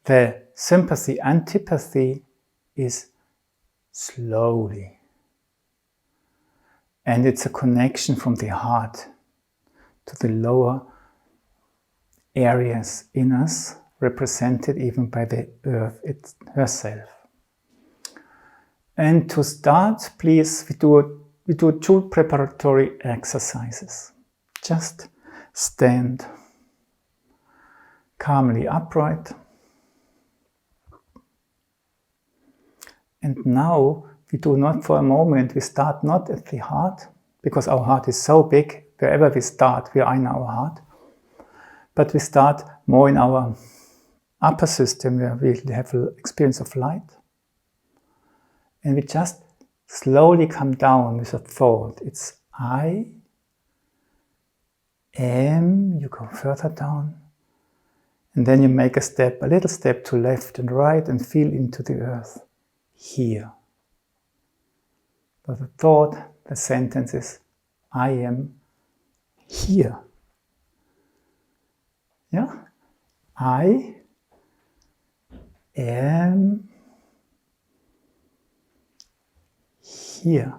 The sympathy, antipathy is slowly. And it's a connection from the heart to the lower areas in us, represented even by the earth herself. And to start, please, we do 2 preparatory exercises. Just stand calmly upright. And now we do not for a moment, we start not at the heart, because our heart is so big, wherever we start, we are in our heart. But we start more in our upper system, where we have an experience of light. And we just slowly come down with a thought. It's I am, you go further down. And then you make a little step to left and right and feel into the earth. Here. But the thought, the sentence is, I am here. Yeah? I am here.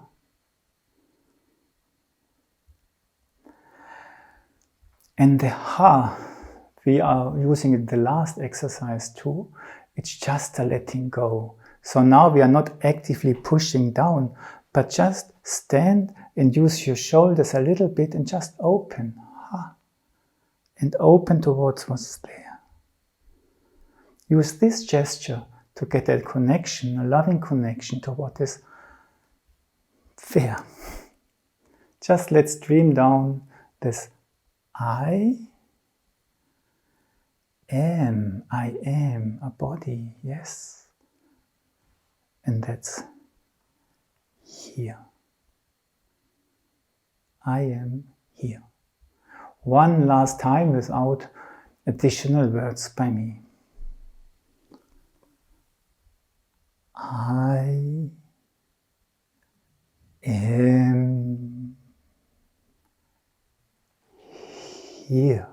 And the ha, we are using it the last exercise too. It's just a letting go. So now we are not actively pushing down, but just stand and use your shoulders a little bit and just open. And open towards what's there. Use this gesture to get that connection, a loving connection to what is there. Just let's dream down this I am a body, yes. And that's here. I am here. One last time without additional words by me. I am here.